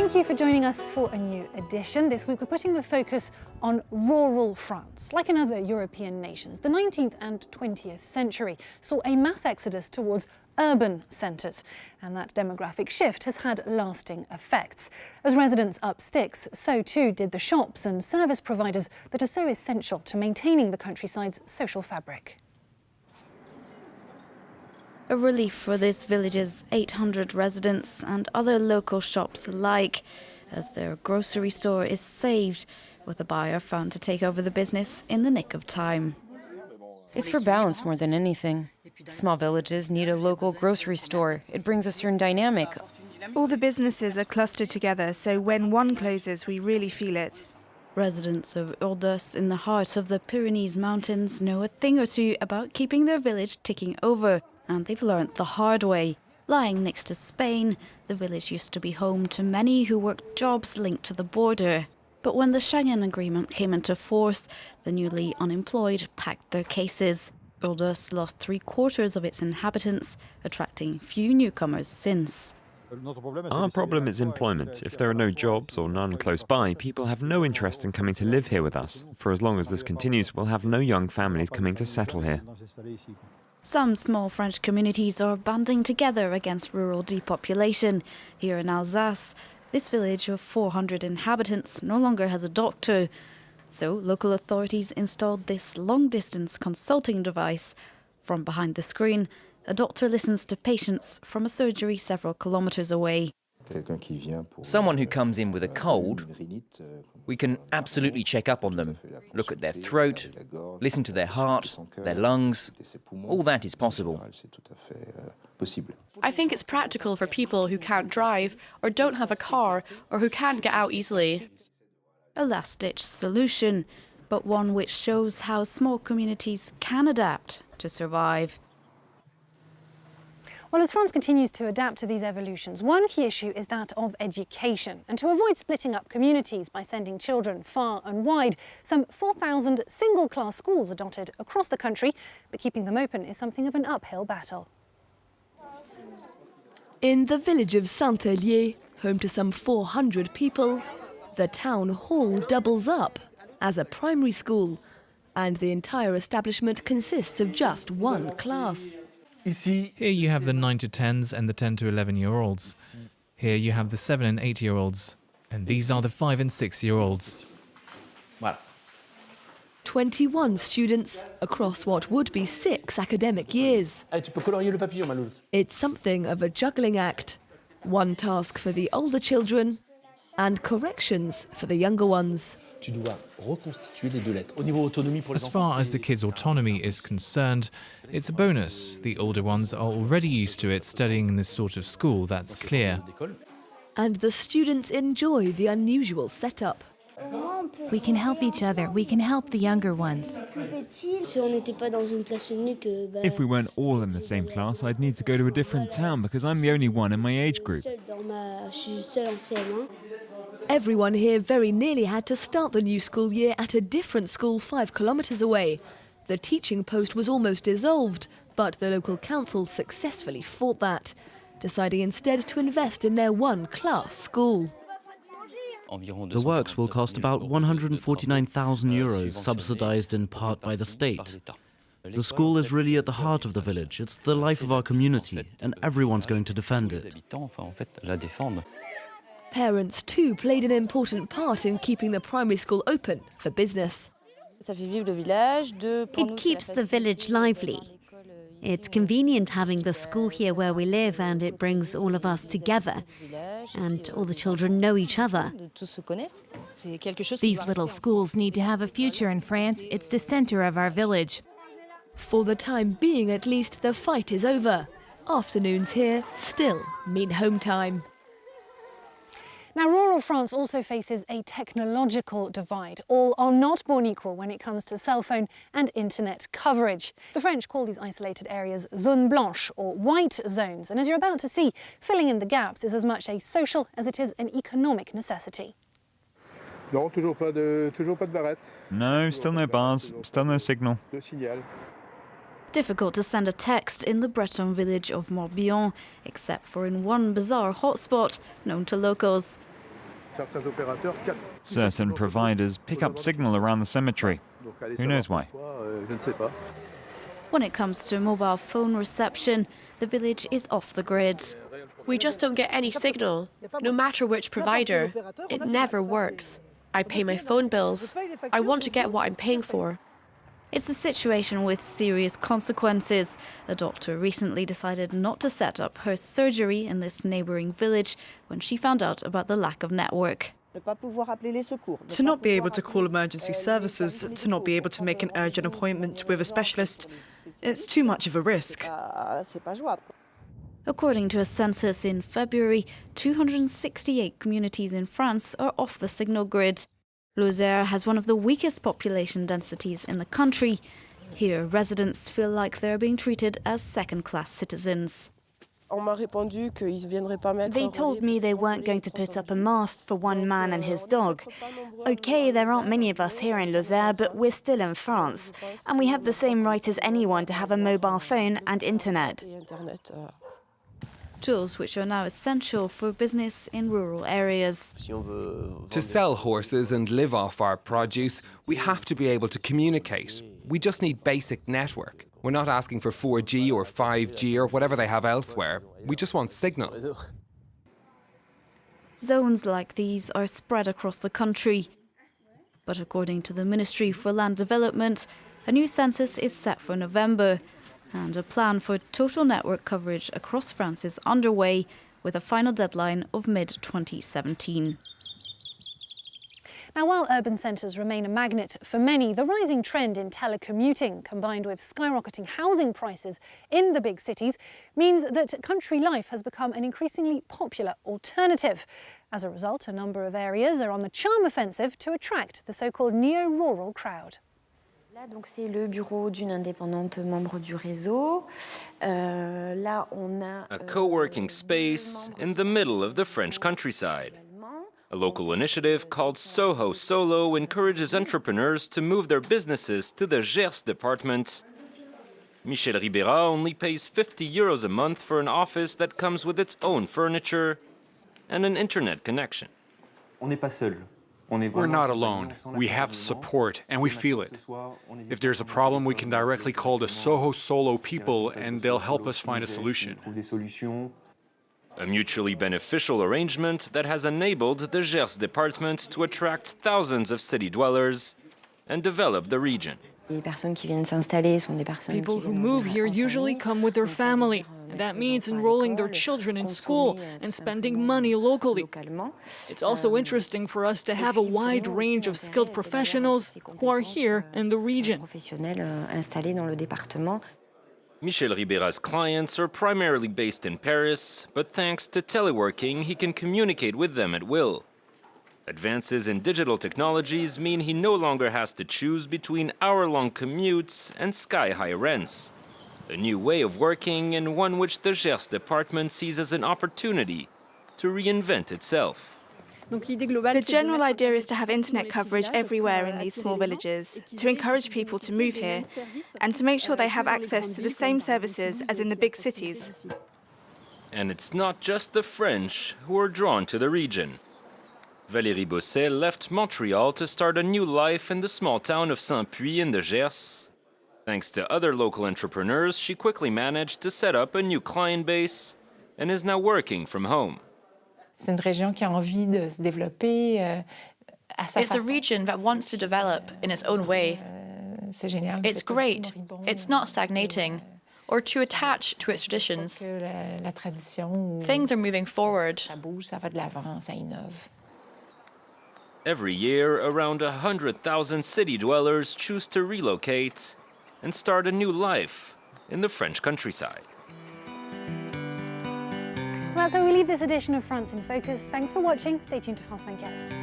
Thank you for joining us for a new edition. This week we're putting the focus on rural France. Like in other European nations, the 19th and 20th century saw a mass exodus towards urban centres, and that demographic shift has had lasting effects. As residents up sticks, so too did the shops and service providers that are so essential to maintaining the countryside's social fabric. A relief for this village's 800 residents and other local shops alike, as their grocery store is saved, with a buyer found to take over the business in the nick of time. It's for balance more than anything. Small villages need a local grocery store. It brings a certain dynamic. All the businesses are clustered together, so when one closes, we really feel it. Residents of Urdos in the heart of the Pyrenees Mountains know a thing or two about keeping their village ticking over, and they've learnt the hard way. Lying next to Spain, the village used to be home to many who worked jobs linked to the border. But when the Schengen Agreement came into force, the newly unemployed packed their cases. Urdos lost 3/4 of its inhabitants, attracting few newcomers since. Our problem is employment. If there are no jobs or none close by, people have no interest in coming to live here with us. For as long as this continues, we'll have no young families coming to settle here. Some small French communities are banding together against rural depopulation. Here in Alsace, this village of 400 inhabitants no longer has a doctor. So local authorities installed this long-distance consulting device. From behind the screen, a doctor listens to patients from a surgery several kilometers away. Someone who comes in with a cold, we can absolutely check up on them, look at their throat, listen to their heart, their lungs. All that is possible. I think it's practical for people who can't drive or don't have a car or who can't get out easily. A last-ditch solution, but one which shows how small communities can adapt to survive. Well, as France continues to adapt to these evolutions, one key issue is that of education. And to avoid splitting up communities by sending children far and wide, some 4,000 single-class schools are dotted across the country, but keeping them open is something of an uphill battle. In the village of Saint-Hélier, home to some 400 people, the town hall doubles up as a primary school, and the entire establishment consists of just one class. Here you have the 9 to 10s and the 10 to 11-year-olds. Here you have the 7 and 8-year-olds. And these are the 5 and 6-year-olds. 21 students across what would be 6 academic years. It's something of a juggling act. One task for the older children and corrections for the younger ones. As far as the kids' autonomy is concerned, it's a bonus. The older ones are already used to it studying in this sort of school, that's clear. And the students enjoy the unusual setup. We can help each other, we can help the younger ones. If we weren't all in the same class, I'd need to go to a different town because I'm the only one in my age group. Everyone here very nearly had to start the new school year at a different school 5 kilometers away. The teaching post was almost dissolved, but the local council successfully fought that, deciding instead to invest in their one-class school. The works will cost about €149,000, subsidised in part by the state. The school is really at the heart of the village. It's the life of our community, and everyone's going to defend it. Parents too played an important part in keeping the primary school open for business. It keeps the village lively. It's convenient having the school here where we live, and it brings all of us together. And all the children know each other. These little schools need to have a future in France. It's the center of our village. For the time being, at least, the fight is over. Afternoons here still mean home time. Now, rural France also faces a technological divide. All are not born equal when it comes to cell phone and internet coverage. The French call these isolated areas zones blanches, or white zones. And as you're about to see, filling in the gaps is as much a social as it is an economic necessity. No, still no bars, still no signal. Difficult to send a text in the Breton village of Morbihan, except for in one bizarre hotspot known to locals. Certain providers pick up signal around the cemetery. Who knows why? When it comes to mobile phone reception, the village is off the grid. We just don't get any signal, no matter which provider. It never works. I pay my phone bills. I want to get what I'm paying for. It's a situation with serious consequences. A doctor recently decided not to set up her surgery in this neighbouring village when she found out about the lack of network. To not be able to call emergency services, to not be able to make an urgent appointment with a specialist, it's too much of a risk. According to a census in February, 268 communities in France are off the signal grid. Lozère has one of the weakest population densities in the country. Here, residents feel like they're being treated as second-class citizens. They told me they weren't going to put up a mast for one man and his dog. Okay, there aren't many of us here in Lozère, but we're still in France. And we have the same right as anyone to have a mobile phone and internet. Tools which are now essential for business in rural areas. To sell horses and live off our produce, we have to be able to communicate. We just need basic network. We're not asking for 4G or 5G or whatever they have elsewhere. We just want signal. Zones like these are spread across the country. But according to the Ministry for Land Development, a new census is set for November, and a plan for total network coverage across France is underway, with a final deadline of mid-2017. Now, while urban centres remain a magnet for many, the rising trend in telecommuting, combined with skyrocketing housing prices in the big cities, means that country life has become an increasingly popular alternative. As a result, a number of areas are on the charm offensive to attract the so-called neo-rural crowd. Donc c'est le bureau d'une indépendante membre du réseau. Là, on a a co-working space in the middle of the French countryside. A local initiative called Soho Solo encourages entrepreneurs to move their businesses to the Gers department. Michel Ribera only pays €50 a month for an office that comes with its own furniture and an internet connection. On n'est pas seul. We're not alone. We have support, and we feel it. If there's a problem, we can directly call the Soho Solo people, and they'll help us find a solution. A mutually beneficial arrangement that has enabled the Gers department to attract thousands of city dwellers and develop the region. People who move here usually come with their family. That means enrolling their children in school and spending money locally. It's also interesting for us to have a wide range of skilled professionals who are here in the region. Michel Ribera's clients are primarily based in Paris, but thanks to teleworking, he can communicate with them at will. Advances in digital technologies mean he no longer has to choose between hour-long commutes and sky-high rents. A new way of working, and one which the Gers department sees as an opportunity to reinvent itself. The general idea is to have internet coverage everywhere in these small villages, to encourage people to move here, and to make sure they have access to the same services as in the big cities. And it's not just the French who are drawn to the region. Valérie Bosset left Montreal to start a new life in the small town of Saint-Puy in the Gers. Thanks to other local entrepreneurs, she quickly managed to set up a new client base and is now working from home. It's a region that wants to develop in its own way. It's great. It's not stagnating or too attached to its traditions. Things are moving forward. Every year, around 100,000 city dwellers choose to relocate and start a new life in the French countryside. Well, that's how we leave this edition of France in Focus. Thanks for watching. Stay tuned to France 24.